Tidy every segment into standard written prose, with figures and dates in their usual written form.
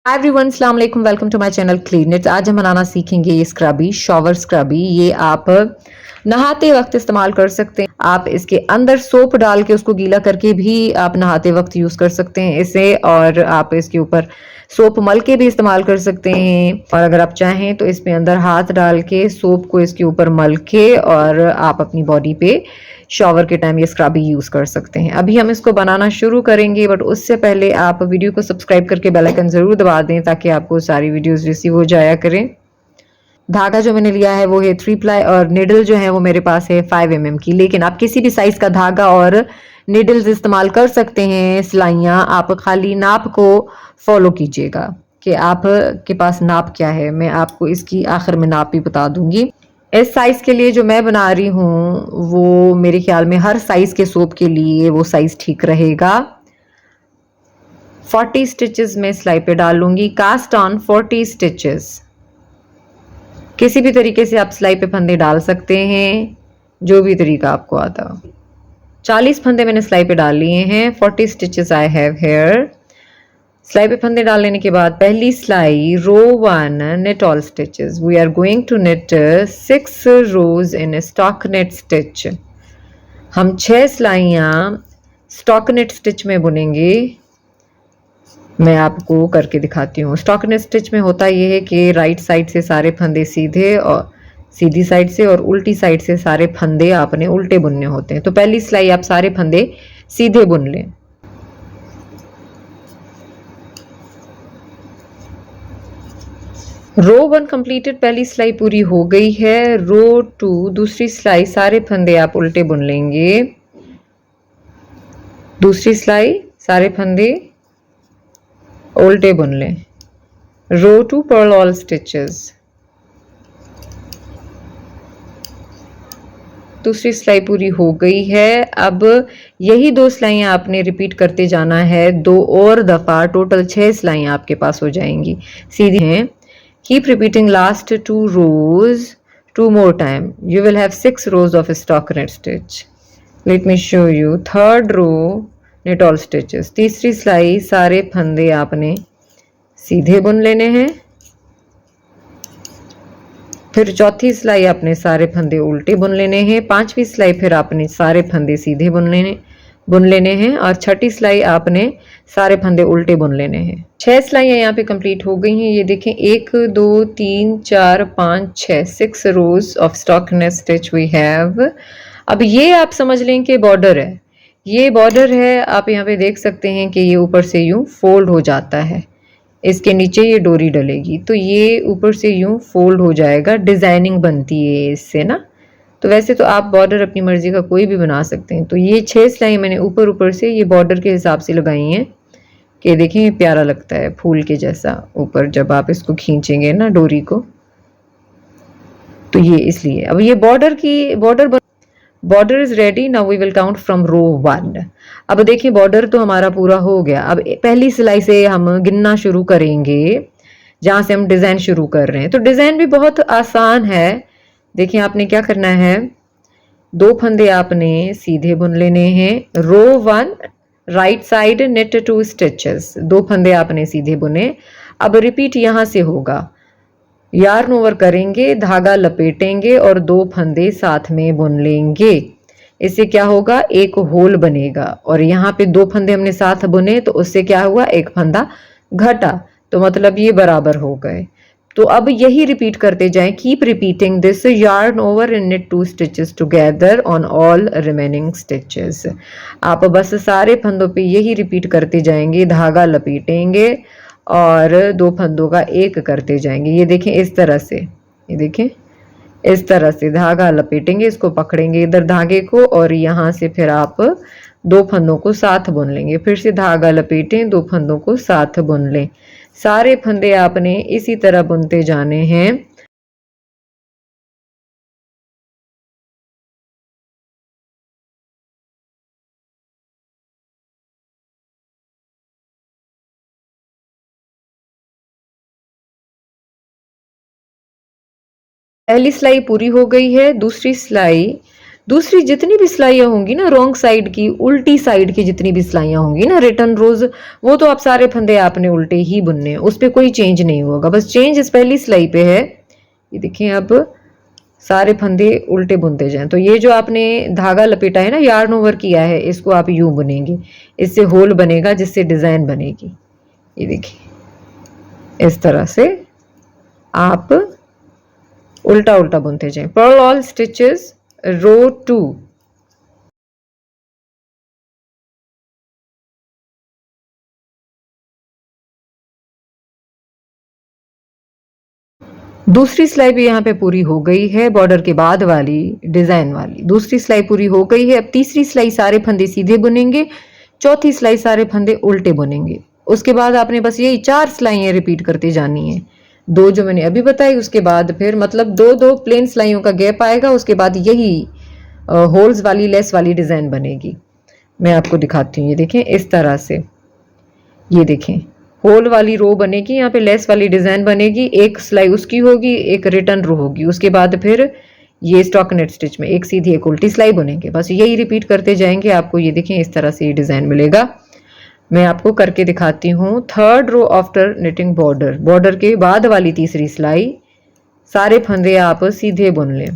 हाय everyone, अस्सलाम वालेकुम। Welcome to my channel clean its. आज हम बनाना सीखेंगे ये स्क्रबी, शॉवर स्क्रबी। ये आप नहाते वक्त इस्तेमाल कर सकते हैं। आप इसके अंदर सोप डाल के उसको गीला करके भी आप नहाते वक्त यूज कर सकते हैं इसे, और आप इसके ऊपर सोप मल के भी इस्तेमाल कर सकते हैं। और अगर आप चाहें तो इसमें अंदर हाथ डाल के सोप को इसके ऊपर मल के और आप अपनी बॉडी पे शॉवर के टाइम ये स्क्रबी यूज कर सकते हैं। अभी हम इसको बनाना शुरू करेंगे, बट उससे पहले आप वीडियो को सब्सक्राइब करके बेल आइकन जरूर दबा दें ताकि आपको सारी वीडियोस रिसीव हो जाया करें। धागा जो मैंने लिया है वो है 3 प्लाई, और निडल जो है वो मेरे पास है 5 mm की। लेकिन आप किसी भी साइज का धागा और निडल्स इस्तेमाल कर सकते हैं। सिलाइयाँ आप खाली नाप को फॉलो कीजिएगा कि आप के पास नाप क्या है। मैं आपको इसकी आखिर में नाप भी बता दूंगी। इस साइज के लिए जो मैं बना रही हूँ वो मेरे ख्याल में हर साइज के सोप के लिए वो साइज ठीक रहेगा। 40 स्टिचेस में सिलाई पे डाल लूंगी। Cast on 40 stitches. किसी भी तरीके से आप सिलाई पे फंदे डाल सकते हैं, जो भी तरीका आपको आता हो। 40 फंदे मैंने सिलाई पे डाल लिए हैं। 40 स्टिचेस आई हैव हेयर। सिलाई पे फंदे डाल लेने के बाद पहली सिलाई रो 1 knit all stitches. We are going to knit 6 rows in a stockinette stitch. हम 6 सिलाइयाँ स्टॉकिनेट स्टिच में बुनेंगे। मैं आपको करके दिखाती हूँ। स्टॉकिनेट स्टिच में होता यह है कि राइट साइड से सारे फंदे सीधे, और सीधी साइड से और उल्टी साइड से सारे फंदे आपने उल्टे बुनने होते हैं। तो पहली सिलाई आप सारे फंदे सीधे बुन लें। रो 1 कंप्लीटेड, पहली सिलाई पूरी हो गई है। रो 2 दूसरी सिलाई सारे फंदे आप उल्टे बुन लेंगे। दूसरी सिलाई सारे फंदे उल्टे बुन लें। रो 2 पर्ल ऑल स्टिचेस। दूसरी सिलाई पूरी हो गई है। अब यही 2 सिलाइयाँ आपने रिपीट करते जाना है 2 और दफ़ा। टोटल 6 सिलाइयाँ आपके पास हो जाएंगी। सीधी हैं। Keep repeating last 2 rows 2 more time. You will have 6 rows of stockinette stitch. Let me show you. Third row knit all stitches. तीसरी सिलाई सारे फंदे आपने सीधे बुन लेने हैं। फिर चौथी सिलाई आपने सारे फंदे उल्टे बुन लेने हैं। पांचवी सिलाई फिर आपने सारे फंदे सीधे बुन लेने हैं। और छठी सिलाई आपने सारे फंदे उल्टे बुन लेने हैं। 6 सिलाइयाँ यहाँ पे कंप्लीट हो गई हैं। ये देखें, 1 2 3 4 5 6 6 rows of stockinette stitch we have. अब ये आप समझ लें कि बॉर्डर है। ये बॉर्डर है। आप यहाँ पे देख सकते हैं कि ये ऊपर से यूं फोल्ड हो जाता है। इसके नीचे ये डोरी डलेगी तो ये ऊपर से यूं फोल्ड हो जाएगा। डिजाइनिंग बनती है इससे ना। तो वैसे तो आप बॉर्डर अपनी मर्जी का कोई भी बना सकते हैं। तो ये 6 सिलाई मैंने ऊपर ऊपर से ये बॉर्डर के हिसाब से लगाई हैं कि देखें ये प्यारा लगता है फूल के जैसा ऊपर जब आप इसको खींचेंगे ना डोरी को। तो ये इसलिए अब ये border is ready. Now we will count from row 1। अब देखिए बॉर्डर तो हमारा पूरा हो गया। अब पहली सिलाई से हम गिनना शुरू करेंगे जहां से हम डिजाइन शुरू कर रहे हैं। तो डिजाइन भी बहुत आसान है। देखिए आपने क्या करना है, 2 फंदे आपने सीधे बुन लेने हैं। रो 1 राइट साइड नेट 2 स्टिचेस। 2 फंदे आपने सीधे बुने। अब रिपीट यहां से होगा। यार्न ओवर करेंगे, धागा लपेटेंगे और 2 फंदे साथ में बुन लेंगे। इससे क्या होगा, एक होल बनेगा। और यहाँ पे 2 फंदे हमने साथ बुने तो उससे क्या हुआ, एक फंदा घटा। तो मतलब ये बराबर हो गए। तो अब यही रिपीट करते जाएं। Keep repeating this yarn over and knit 2 stitches together on all remaining stitches. आप बस सारे फंदों पे यही रिपीट करते जाएंगे। धागा लपेटेंगे और 2 फंदों का एक करते जाएंगे। ये देखें इस तरह से, ये देखें इस तरह से धागा लपेटेंगे, इसको पकड़ेंगे इधर धागे को, और यहाँ से फिर आप 2 फंदों को साथ बुन लेंगे। फिर से धागा लपेटें, 2 फंदों को साथ बुन लें। सारे फंदे आपने इसी तरह बुनते जाने हैं। पहली सिलाई पूरी हो गई है। दूसरी सिलाई दूसरी जितनी भी सिलाइयाँ होंगी ना रॉन्ग साइड की, उल्टी साइड की जितनी भी सिलाइयाँ होंगी ना रिटर्न रोज, वो तो आप सारे फंदे आपने उल्टे ही बुनने हैं, उस पर कोई चेंज नहीं होगा। बस चेंज इस पहली सिलाई पे है। ये देखिए अब सारे फंदे उल्टे बुनते जाएं। तो ये जो आपने धागा लपेटा है ना, यार्न ओवर किया है, इसको आप यूं बुनेंगे, इससे होल बनेगा जिससे डिजाइन बनेगी। ये देखिए इस तरह से आप उल्टा उल्टा बुनते जाएं। पर्ल ऑल स्टिचेस रो 2। दूसरी सिलाई भी यहाँ पे पूरी हो गई है, बॉर्डर के बाद वाली डिजाइन वाली दूसरी सिलाई पूरी हो गई है। अब तीसरी सिलाई सारे फंदे सीधे बुनेंगे, चौथी सिलाई सारे फंदे उल्टे बुनेंगे। उसके बाद आपने बस यही 4 सिलाइयाँ रिपीट करते जानी है, 2 जो मैंने अभी बताई, उसके बाद फिर मतलब 2 प्लेन सिलाइयों का गैप आएगा, उसके बाद यही होल्स वाली लेस वाली डिजाइन बनेगी। मैं आपको दिखाती हूँ, ये देखें इस तरह से, ये देखें होल वाली रो बनेगी, यहाँ पे लेस वाली डिजाइन बनेगी, एक सिलाई उसकी होगी, एक रिटर्न रो होगी, उसके बाद फिर ये स्टॉकनेट स्टिच में एक सीधी एक उल्टी सिलाई बुनेंगे। बस यही रिपीट करते जाएंगे। आपको ये देखें इस तरह से ये डिजाइन मिलेगा। मैं आपको करके दिखाती हूँ। Third row after knitting border, border के बाद वाली तीसरी सिलाई सारे फंदे आप सीधे बुन लें।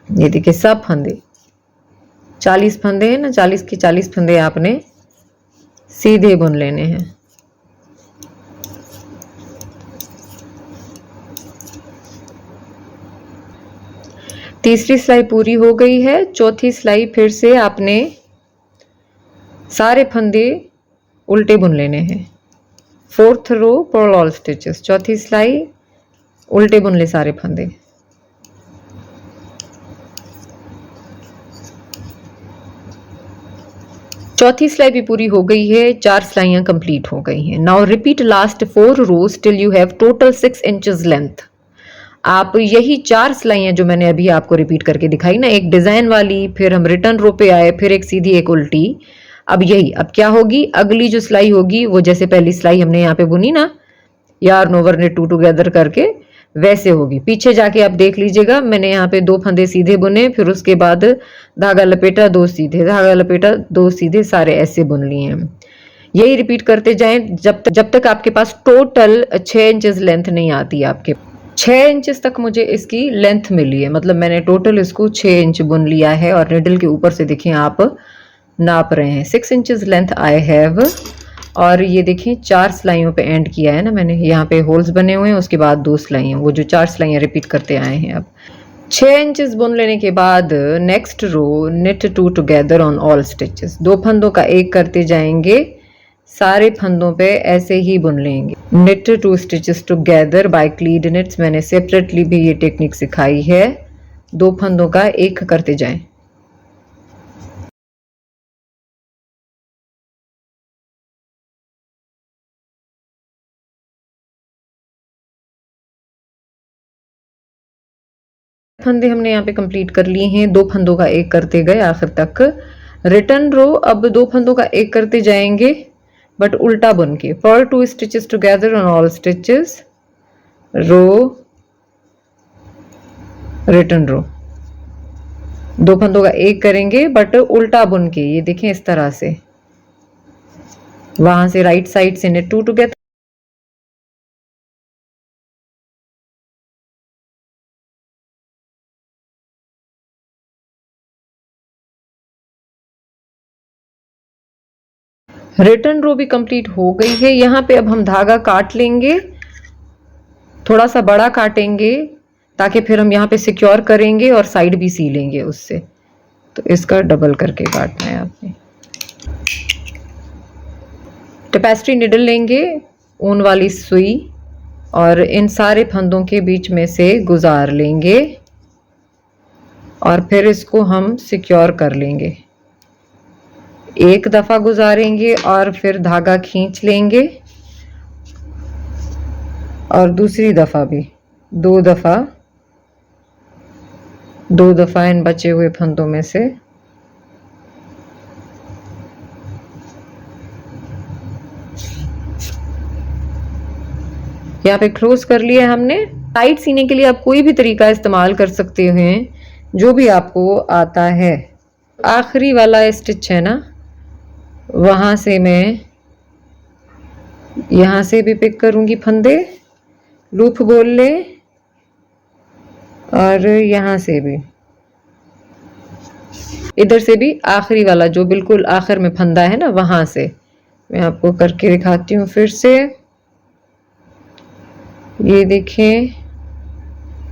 ये देखिए सब फंदे 40 फंदे हैं ना, 40 के 40 फंदे आपने सीधे बुन लेने हैं। तीसरी सिलाई पूरी हो गई है, चौथी सिलाई फिर से आपने सारे फंदे उल्टे बुन लेने हैं। Fourth row purl all stitches, चौथी सिलाई उल्टे बुन ले सारे फंदे। चौथी सिलाई भी पूरी हो गई है, 4 सिलाइयां कंप्लीट हो गई हैं। Now repeat last 4 rows till you have total 6 inches length. आप यही 4 सिलाइयां जो मैंने अभी आपको रिपीट करके दिखाई ना, एक डिजाइन वाली, फिर हम रिटर्न रो पे आए, फिर एक सीधी एक उल्टी। अब यही अब क्या होगी, अगली जो सिलाई होगी वो जैसे पहली सिलाई हमने यहाँ पे बुनी ना यार्न ओवर ने 2 टुगेदर करके, वैसे होगी। पीछे जाके आप देख लीजिएगा, मैंने यहाँ पे 2 फंदे सीधे बुने, फिर उसके बाद धागा लपेटा, 2 सीधे, धागा लपेटा, 2 सीधे, सारे ऐसे बुन लिए हैं। यही रिपीट करते जाएं जब तक आपके पास टोटल 6 इंचेस लेंथ नहीं आती। आपके 6 इंचेस तक मुझे इसकी लेंथ मिली है, मतलब मैंने टोटल इसको 6 इंच बुन लिया है। और निडल के ऊपर से देखिए आप नाप रहे हैं, 6 इंचेस लेंथ आई हैव। और ये देखिए 4 सिलाइयों पे एंड किया है ना मैंने, यहाँ पे होल्स बने हुए हैं, उसके बाद 2 सिलाइयाँ, वो जो 4 सिलाइयाँ रिपीट करते आए हैं। अब 6 इंचेस बुन लेने के बाद next row knit 2 together on all stitches, 2 फंदों का एक करते जाएंगे, सारे फंदों पे ऐसे ही बुन लेंगे। निट 2 स्टिचेस टुगेदर बाय क्लीड निट्स, मैंने सेपरेटली भी ये टेक्निक सिखाई है। 2 फंदों का एक करते जाएं। फंदे हमने यहाँ पे कंप्लीट कर लिए हैं, 2 फंदों का एक करते गए आखिर तक। रिटर्न रो अब 2 फंदों का एक करते जाएंगे बट उल्टा बुन के। Purl 2 stitches together on all stitches, row return row, 2 फंदों का एक करेंगे बट उल्टा बुन के। ये देखें इस तरह से, वहां से राइट साइड से निट 2 टुगेदर, रिटर्न रो भी कंप्लीट हो गई है। यहाँ पे अब हम धागा काट लेंगे, थोड़ा सा बड़ा काटेंगे ताकि फिर हम यहाँ पे सिक्योर करेंगे और साइड भी सी लेंगे उससे। तो इसका डबल करके काटना है आपने। टेपेस्ट्री निडल लेंगे, ऊन वाली सुई, और इन सारे फंदों के बीच में से गुजार लेंगे और फिर इसको हम सिक्योर कर लेंगे। एक दफा गुजारेंगे और फिर धागा खींच लेंगे, और दूसरी दफा भी 2 दफा इन बचे हुए फंदों में से यहाँ पे क्लोज कर लिया हमने। टाइट सीने के लिए आप कोई भी तरीका इस्तेमाल कर सकते हैं, जो भी आपको आता है। आखिरी वाला स्टिच है ना, वहां से मैं यहां से भी पिक करूंगी फंदे, लूप बोल ले, और यहां से भी, इधर से भी आखिरी वाला जो बिल्कुल आखिर में फंदा है ना, वहां से मैं आपको करके दिखाती हूँ फिर से। ये देखें,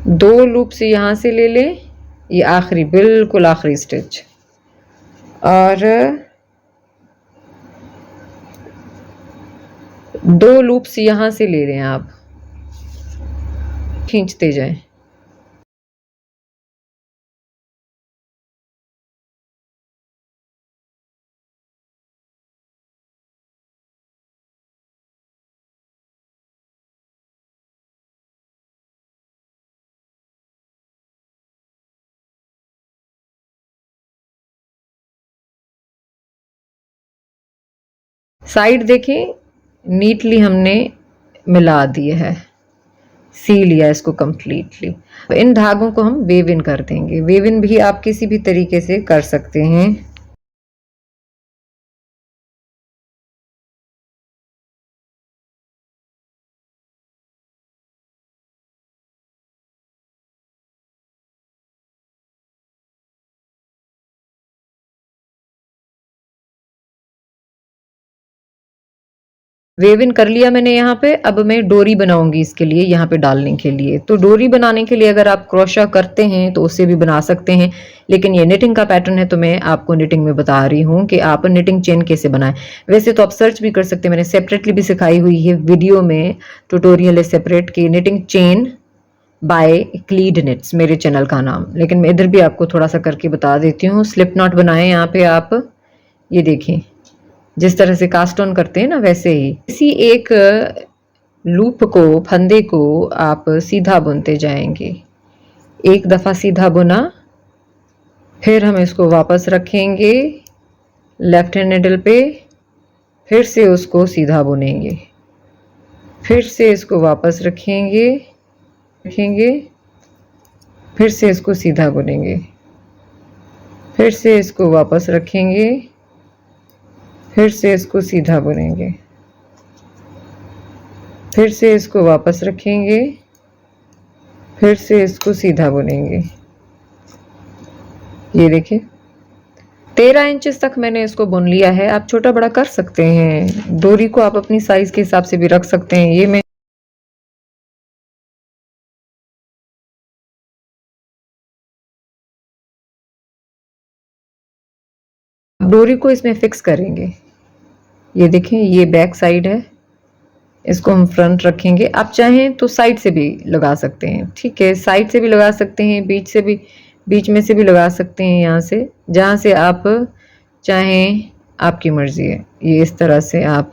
2 लूप्स यहां से ले लें, ये आखिरी बिल्कुल आखिरी स्टिच, और 2 लूप्स यहां से ले लें, आप खींचते जाएं। साइड देखें, नीटली हमने मिला दिए है, सी लिया इसको कंप्लीटली। इन धागों को हम वेव इन कर देंगे। वेव इन भी आप किसी भी तरीके से कर सकते हैं। वेव इन कर लिया मैंने यहाँ पे। अब मैं डोरी बनाऊंगी इसके लिए, यहाँ पे डालने के लिए। तो डोरी बनाने के लिए अगर आप क्रोशा करते हैं तो उससे भी बना सकते हैं, लेकिन ये निटिंग का पैटर्न है तो मैं आपको निटिंग में बता रही हूँ कि आप निटिंग चेन कैसे बनाएं। वैसे तो आप सर्च भी कर सकते हैं, मैंने सेपरेटली भी सिखाई हुई है वीडियो में, ट्यूटोरियल है सेपरेट की, निटिंग चेन बाय क्लीड निट्स, मेरे चैनल का नाम। लेकिन मैं इधर भी आपको थोड़ा सा करके बता देती हूँ। स्लिप नॉट बनाएं यहाँ पे आप, ये देखें जिस तरह से कास्ट ऑन करते हैं ना, वैसे ही इसी एक लूप को, फंदे को आप सीधा बुनते जाएंगे। एक दफ़ा सीधा बुना, फिर हम इसको वापस रखेंगे लेफ्ट हैंड निडल पे, फिर से उसको सीधा बुनेंगे, फिर से इसको वापस रखेंगे, फिर से इसको सीधा बुनेंगे, फिर से इसको वापस रखेंगे, फिर से इसको सीधा बुनेंगे, फिर से इसको वापस रखेंगे, फिर से इसको सीधा बुनेंगे। ये देखिए 13 इंचेस तक मैंने इसको बुन लिया है। आप छोटा बड़ा कर सकते हैं, डोरी को आप अपनी साइज के हिसाब से भी रख सकते हैं। ये मैं डोरी को इसमें फिक्स करेंगे। ये देखें, ये बैक साइड है, इसको हम फ्रंट रखेंगे। आप चाहें तो साइड से भी लगा सकते हैं, ठीक है, साइड से भी लगा सकते हैं, बीच से भी, बीच में से भी लगा सकते हैं, यहाँ से जहाँ से आप चाहें, आपकी मर्जी है। ये इस तरह से आप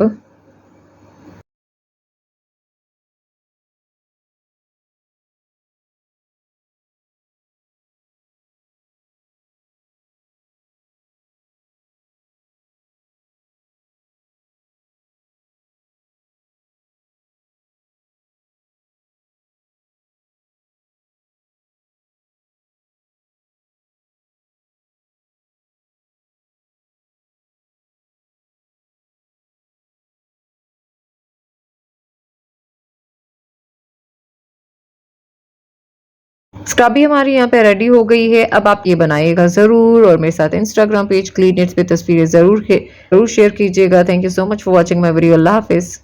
स्क्रबी हमारी यहाँ पे रेडी हो गई है। अब आप ये बनाइएगा ज़रूर, और मेरे साथ इंस्टाग्राम पेज क्लीन इट्स पे तस्वीरें ज़रूर शेयर कीजिएगा। Thank you so much for watching my video. अल्लाह हाफिज़।